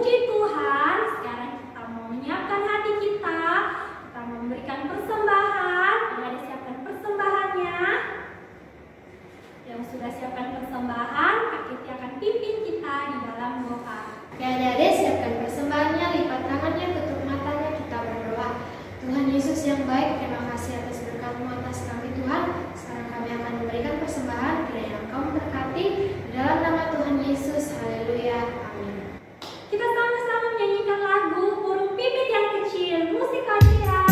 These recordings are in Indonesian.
memuji Tuhan, sekarang kita mau menyiapkan hati kita mau memberikan persembahan. Ada siapkan persembahannya. Yang sudah siapkan persembahan, Kak Keti akan pimpin kita di dalam doa. Oke, adik-adik siapkan persembahannya, lipat tangannya, tutup matanya, kita berdoa. Tuhan Yesus yang baik, terima kasih atas berkat-Mu atas kami Tuhan. Sekarang kami akan memberikan persembahan, kiranya Engkau memberkati di dalam nama Tuhan Yesus. Haleluya. Amin. Kita sama-sama menyanyikan lagu Burung Pipit yang Kecil, musik Adira.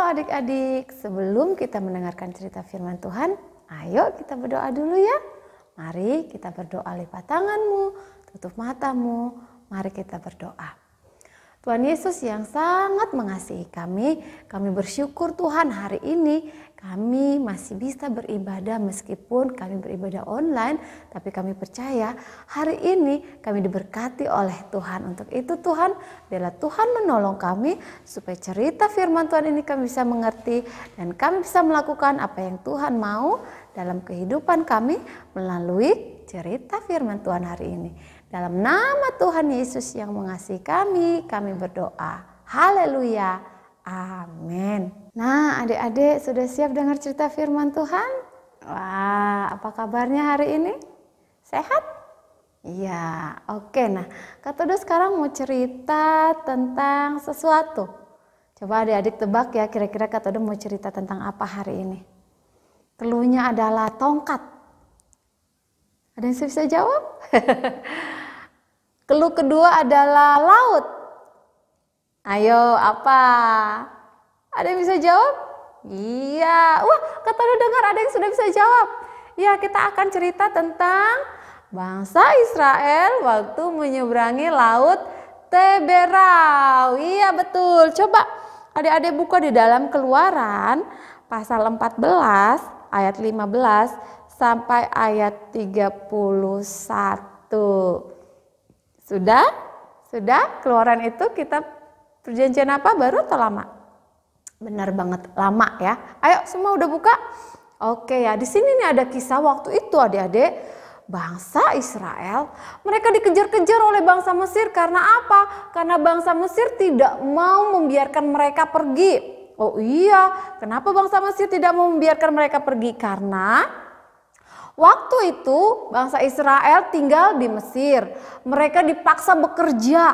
Adik-adik, sebelum kita mendengarkan cerita firman Tuhan, ayo kita berdoa dulu ya. Mari kita berdoa, lipat tanganmu, tutup matamu, mari kita berdoa. Tuhan Yesus yang sangat mengasihi kami bersyukur Tuhan hari ini kami masih bisa beribadah meskipun kami beribadah online, tapi kami percaya hari ini kami diberkati oleh Tuhan. Untuk itu Tuhan, biarlah Tuhan menolong kami supaya cerita firman Tuhan ini kami bisa mengerti dan kami bisa melakukan apa yang Tuhan mau dalam kehidupan kami melalui cerita firman Tuhan hari ini. Dalam nama Tuhan Yesus yang mengasihi kami berdoa. Haleluya. Amin. Nah, adik-adik sudah siap dengar cerita firman Tuhan? Wah, apa kabarnya hari ini? Sehat? Iya, oke. Nah, Kak Todo sekarang mau cerita tentang sesuatu. Coba adik-adik tebak ya, kira-kira Kak Todo mau cerita tentang apa hari ini? Cluenya adalah tongkat. Ada yang bisa jawab? Clue kedua adalah laut. Ayo, apa? Ada yang bisa jawab? Iya. Wah, Kak Todo dengar ada yang sudah bisa jawab. Ya, kita akan cerita tentang bangsa Israel waktu menyeberangi laut Teberau. Iya, betul. Coba adik-adik buka di dalam Keluaran pasal 14 ayat 15 sampai ayat 31. Sudah? Sudah? Keluaran itu kitab perjanjian apa? Baru atau lama? Benar banget, lama ya. Ayo semua udah buka? Oke ya, di sini nih ada kisah waktu itu adik-adik. Bangsa Israel, mereka dikejar-kejar oleh bangsa Mesir karena apa? Karena bangsa Mesir tidak mau membiarkan mereka pergi. Oh iya, kenapa bangsa Mesir tidak mau membiarkan mereka pergi? Karena Waktu itu bangsa Israel tinggal di Mesir. Mereka dipaksa bekerja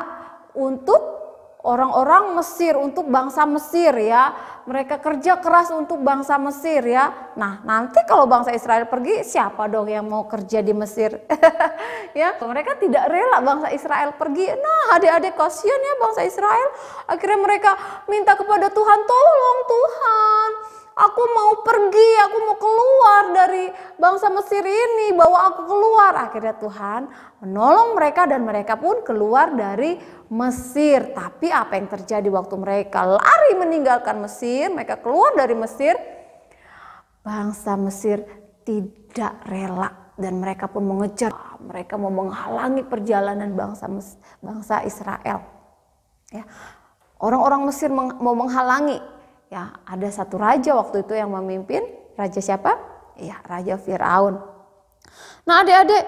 untuk orang-orang Mesir, untuk bangsa Mesir ya. Mereka kerja keras untuk bangsa Mesir ya. Nah, nanti kalau bangsa Israel pergi, siapa dong yang mau kerja di Mesir? Ya, mereka tidak rela bangsa Israel pergi. Nah, adik-adik, kasihan ya bangsa Israel. Akhirnya mereka minta kepada Tuhan, tolong Tuhan, aku mau pergi, aku mau keluar dari bangsa Mesir ini, bawa aku keluar. Akhirnya Tuhan menolong mereka dan mereka pun keluar dari Mesir. Tapi apa yang terjadi waktu mereka lari meninggalkan Mesir, mereka keluar dari Mesir, bangsa Mesir tidak rela dan mereka pun mengejar. Mereka mau menghalangi perjalanan bangsa Israel. Ya, orang-orang Mesir mau menghalangi. Ya, ada satu raja waktu itu yang memimpin. Raja siapa? Ya, Raja Firaun. Nah, adik-adik,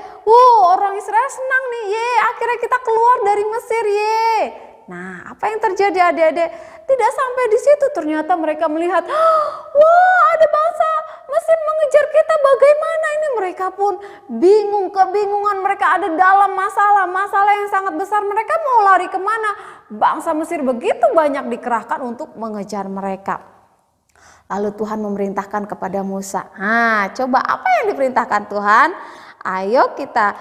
orang Israel senang nih, akhirnya kita keluar dari Mesir, Nah, apa yang terjadi adik-adik? Tidak sampai di situ, ternyata mereka melihat, ada bangsa Mesir mengejar kita, bagaimana ini? Mereka pun bingung, kebingungan, mereka ada dalam masalah yang sangat besar. Mereka mau lari kemana? Bangsa Mesir begitu banyak dikerahkan untuk mengejar mereka. Lalu Tuhan memerintahkan kepada Musa. Nah, coba apa yang diperintahkan Tuhan? Ayo kita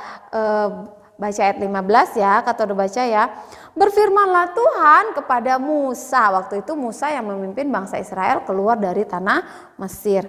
baca ayat 15 ya, kata udah baca ya. Berfirmanlah Tuhan kepada Musa. Waktu itu Musa yang memimpin bangsa Israel keluar dari tanah Mesir.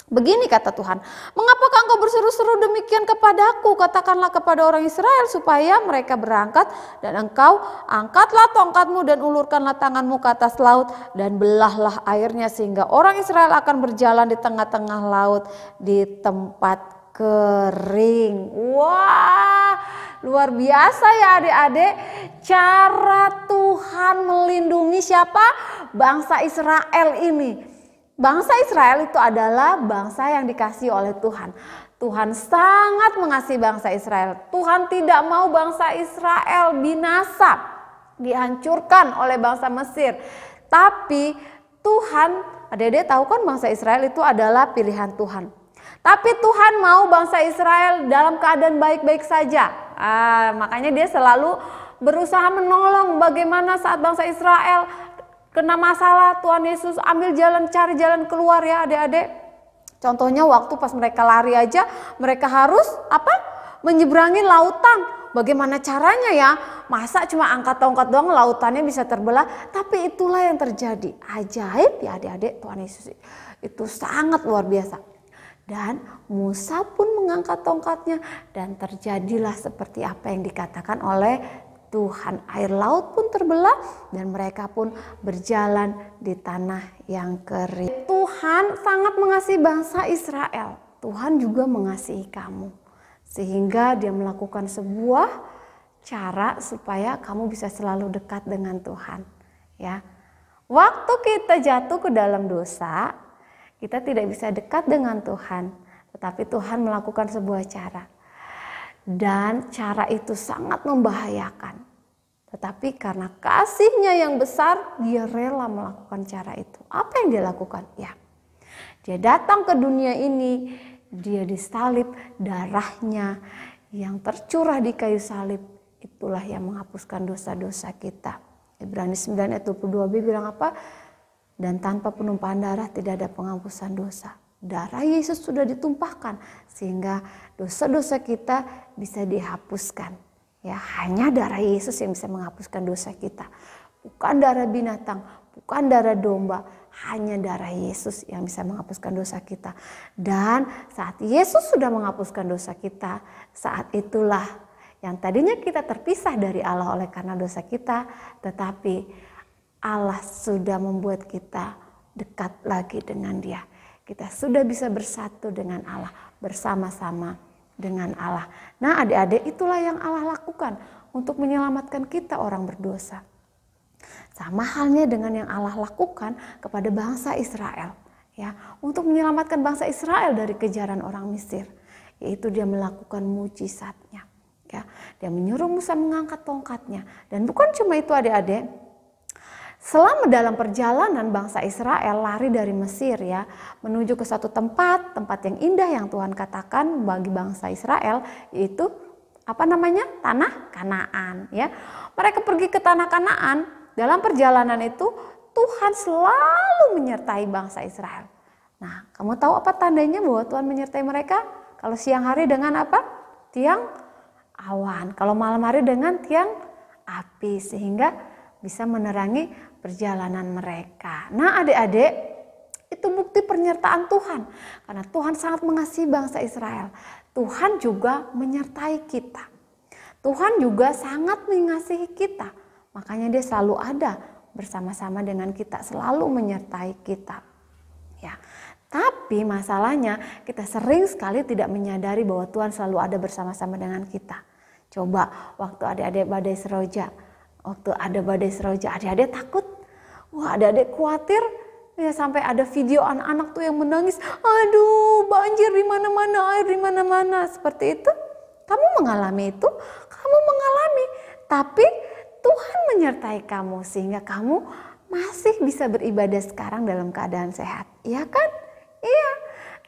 Begini kata Tuhan, mengapakah engkau berseru-seru demikian kepadaku? Katakanlah kepada orang Israel supaya mereka berangkat, dan engkau angkatlah tongkatmu dan ulurkanlah tanganmu ke atas laut dan belahlah airnya sehingga orang Israel akan berjalan di tengah-tengah laut di tempat kering. Wah, luar biasa ya adik-adik, cara Tuhan melindungi siapa? Bangsa Israel ini. Bangsa Israel itu adalah bangsa yang dikasihi oleh Tuhan. Tuhan sangat mengasihi bangsa Israel. Tuhan tidak mau bangsa Israel binasa, dihancurkan oleh bangsa Mesir. Tapi Tuhan, adik-adik tahu kan bangsa Israel itu adalah pilihan Tuhan. Tapi Tuhan mau bangsa Israel dalam keadaan baik-baik saja. Makanya dia selalu berusaha menolong bagaimana saat bangsa Israel kena masalah, Tuhan Yesus ambil cari jalan keluar ya adik-adik. Contohnya waktu pas mereka lari aja, mereka harus menyeberangi lautan. Bagaimana caranya ya? Masa cuma angkat tongkat doang lautannya bisa terbelah? Tapi itulah yang terjadi. Ajaib ya adik-adik, Tuhan Yesus itu sangat luar biasa. Dan Musa pun mengangkat tongkatnya dan terjadilah seperti apa yang dikatakan oleh Tuhan. Air laut pun terbelah dan mereka pun berjalan di tanah yang kering. Tuhan sangat mengasihi bangsa Israel. Tuhan juga mengasihi kamu. Sehingga dia melakukan sebuah cara supaya kamu bisa selalu dekat dengan Tuhan. Ya. Waktu kita jatuh ke dalam dosa, kita tidak bisa dekat dengan Tuhan. Tetapi Tuhan melakukan sebuah cara. Dan cara itu sangat membahayakan. Tetapi karena kasihnya yang besar, dia rela melakukan cara itu. Apa yang dia lakukan? Ya, dia datang ke dunia ini, dia disalib, darahnya yang tercurah di kayu salib, itulah yang menghapuskan dosa-dosa kita. Ibrani 9 ayat 22b bilang apa? Dan tanpa penumpahan darah tidak ada penghapusan dosa. Darah Yesus sudah ditumpahkan sehingga dosa-dosa kita bisa dihapuskan. Ya, hanya darah Yesus yang bisa menghapuskan dosa kita. Bukan darah binatang, bukan darah domba, hanya darah Yesus yang bisa menghapuskan dosa kita. Dan saat Yesus sudah menghapuskan dosa kita, saat itulah yang tadinya kita terpisah dari Allah oleh karena dosa kita, tetapi Allah sudah membuat kita dekat lagi dengan Dia. Kita sudah bisa bersatu dengan Allah, bersama-sama dengan Allah. Nah adik-adik, itulah yang Allah lakukan untuk menyelamatkan kita orang berdosa. Sama halnya dengan yang Allah lakukan kepada bangsa Israel. Ya, untuk menyelamatkan bangsa Israel dari kejaran orang Mesir. Yaitu dia melakukan mujizatnya. Ya, dia menyuruh Musa mengangkat tongkatnya. Dan bukan cuma itu adik-adik. Selama dalam perjalanan bangsa Israel lari dari Mesir ya, menuju ke suatu tempat yang indah yang Tuhan katakan bagi bangsa Israel, yaitu tanah Kanaan ya. Mereka pergi ke tanah Kanaan. Dalam perjalanan itu Tuhan selalu menyertai bangsa Israel. Nah, kamu tahu apa tandanya bahwa Tuhan menyertai mereka? Kalau siang hari dengan apa? Tiang awan. Kalau malam hari dengan tiang api, sehingga bisa menerangi perjalanan mereka. Nah, adik-adik, itu bukti penyertaan Tuhan. Karena Tuhan sangat mengasihi bangsa Israel. Tuhan juga menyertai kita. Tuhan juga sangat mengasihi kita. Makanya dia selalu ada bersama-sama dengan kita, selalu menyertai kita. Ya. Tapi masalahnya kita sering sekali tidak menyadari bahwa Tuhan selalu ada bersama-sama dengan kita. Coba waktu adik-adik badai seroja, adik-adik takut. Wah, adik-adik khawatir. Ya, sampai ada video anak-anak tuh yang menangis. Aduh, banjir di mana-mana, air di mana-mana. Seperti itu. Kamu mengalami itu, kamu mengalami. Tapi Tuhan menyertai kamu sehingga kamu masih bisa beribadah sekarang dalam keadaan sehat. Iya kan? Iya.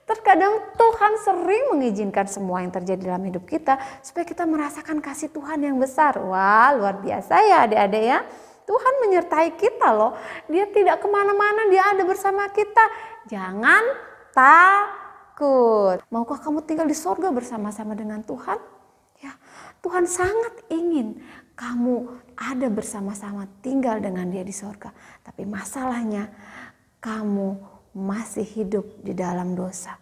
Terkadang Tuhan sering mengizinkan semua yang terjadi dalam hidup kita supaya kita merasakan kasih Tuhan yang besar. Wah, luar biasa ya adik-adik ya. Tuhan menyertai kita loh. Dia tidak kemana-mana, dia ada bersama kita. Jangan takut. Maukah kamu tinggal di sorga bersama-sama dengan Tuhan? Ya, Tuhan sangat ingin kamu ada bersama-sama tinggal dengan dia di sorga. Tapi masalahnya kamu masih hidup di dalam dosa.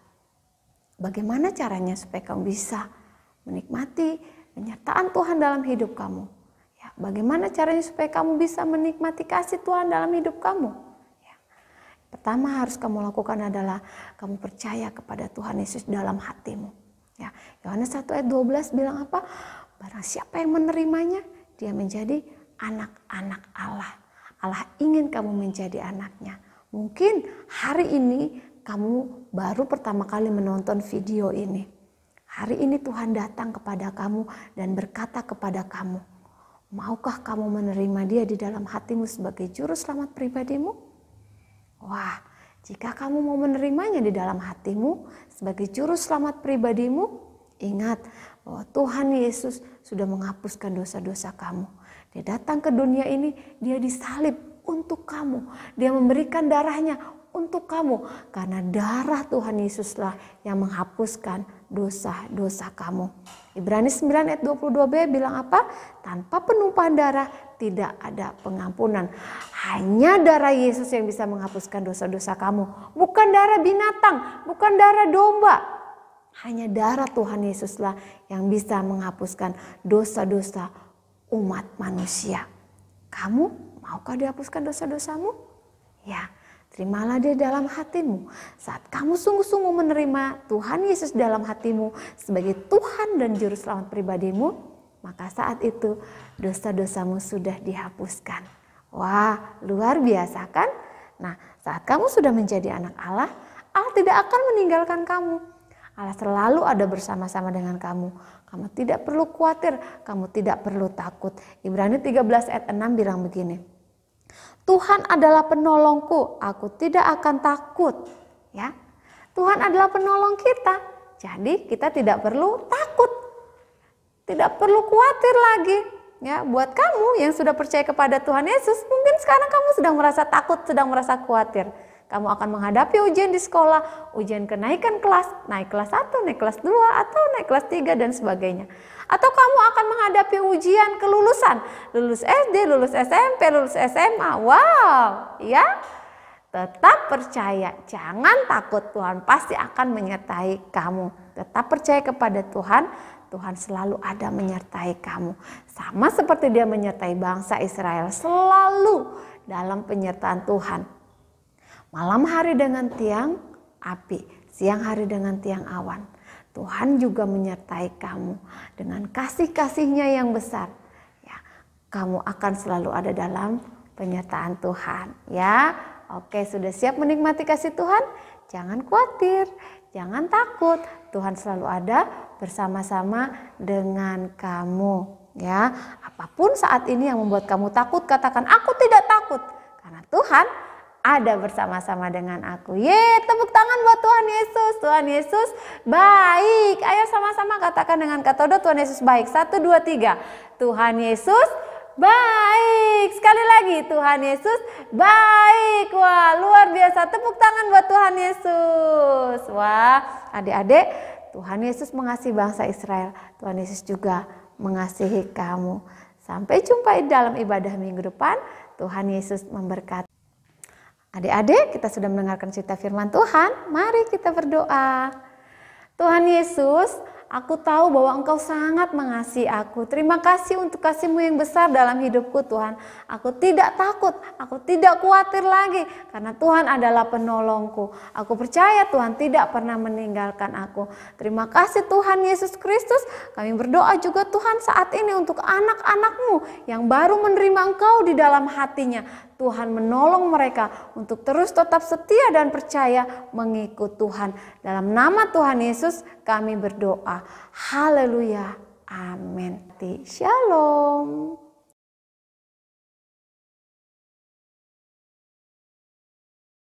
Bagaimana caranya supaya kamu bisa menikmati penyertaan Tuhan dalam hidup kamu? Bagaimana caranya supaya kamu bisa menikmati kasih Tuhan dalam hidup kamu? Ya. Pertama harus kamu lakukan adalah kamu percaya kepada Tuhan Yesus dalam hatimu. Ya. Yohanes 1 ayat 12 bilang apa? Barang siapa yang menerimanya, dia menjadi anak-anak Allah. Allah ingin kamu menjadi anaknya. Mungkin hari ini kamu baru pertama kali menonton video ini. Hari ini Tuhan datang kepada kamu dan berkata kepada kamu, maukah kamu menerima dia di dalam hatimu sebagai juru selamat pribadimu? Wah, jika kamu mau menerimanya di dalam hatimu sebagai juru selamat pribadimu, ingat bahwa Tuhan Yesus sudah menghapuskan dosa-dosa kamu. Dia datang ke dunia ini, dia disalib untuk kamu. Dia memberikan darahnya untuk kamu. Karena darah Tuhan Yesuslah yang menghapuskan dosa-dosa kamu. Ibrani 9 ayat 22b bilang apa? Tanpa penumpahan darah tidak ada pengampunan. Hanya darah Yesus yang bisa menghapuskan dosa-dosa kamu. Bukan darah binatang, bukan darah domba. Hanya darah Tuhan Yesuslah yang bisa menghapuskan dosa-dosa umat manusia. Kamu maukah dihapuskan dosa-dosamu? Ya. Terimalah dia dalam hatimu. Saat kamu sungguh-sungguh menerima Tuhan Yesus dalam hatimu sebagai Tuhan dan Juru Selamat pribadimu, maka saat itu dosa-dosamu sudah dihapuskan. Wah, luar biasa kan? Nah, saat kamu sudah menjadi anak Allah, Allah tidak akan meninggalkan kamu. Allah selalu ada bersama-sama dengan kamu. Kamu tidak perlu khawatir, kamu tidak perlu takut. Ibrani 13 ayat 6 bilang begini. Tuhan adalah penolongku, aku tidak akan takut. Ya, Tuhan adalah penolong kita, jadi kita tidak perlu takut, tidak perlu khawatir lagi. Ya, buat kamu yang sudah percaya kepada Tuhan Yesus, mungkin sekarang kamu sedang merasa takut, sedang merasa khawatir. Kamu akan menghadapi ujian di sekolah, ujian kenaikan kelas, naik kelas 1, naik kelas 2, atau naik kelas 3 dan sebagainya. Atau kamu akan menghadapi ujian kelulusan, lulus SD, lulus SMP, lulus SMA. Wow, ya. Tetap percaya, jangan takut, Tuhan pasti akan menyertai kamu. Tetap percaya kepada Tuhan, Tuhan selalu ada menyertai kamu. Sama seperti dia menyertai bangsa Israel, selalu dalam penyertaan Tuhan. Malam hari dengan tiang api, siang hari dengan tiang awan. Tuhan juga menyertai kamu dengan kasih-kasihnya yang besar. Ya, kamu akan selalu ada dalam penyertaan Tuhan. Ya, oke, sudah siap menikmati kasih Tuhan? Jangan khawatir, jangan takut. Tuhan selalu ada bersama-sama dengan kamu. Ya, apapun saat ini yang membuat kamu takut, katakan aku tidak takut. Karena Tuhan ada bersama-sama dengan aku. Tepuk tangan buat Tuhan Yesus. Tuhan Yesus baik. Ayo sama-sama katakan dengan katodo, Tuhan Yesus baik. 1, 2, 3. Tuhan Yesus baik. Sekali lagi, Tuhan Yesus baik. Wah, luar biasa. Tepuk tangan buat Tuhan Yesus. Wah, adik-adik, Tuhan Yesus mengasihi bangsa Israel. Tuhan Yesus juga mengasihi kamu. Sampai jumpa di dalam ibadah minggu depan. Tuhan Yesus memberkati. Adik-adik, kita sudah mendengarkan cerita firman Tuhan. Mari kita berdoa. Tuhan Yesus, aku tahu bahwa Engkau sangat mengasihi aku. Terima kasih untuk kasih-Mu yang besar dalam hidupku Tuhan. Aku tidak takut, aku tidak khawatir lagi karena Tuhan adalah penolongku. Aku percaya Tuhan tidak pernah meninggalkan aku. Terima kasih Tuhan Yesus Kristus. Kami berdoa juga Tuhan saat ini untuk anak-anak-Mu yang baru menerima Engkau di dalam hatinya. Tuhan menolong mereka untuk terus tetap setia dan percaya mengikut Tuhan. Dalam nama Tuhan Yesus kami berdoa. Haleluya. Amin. Shalom.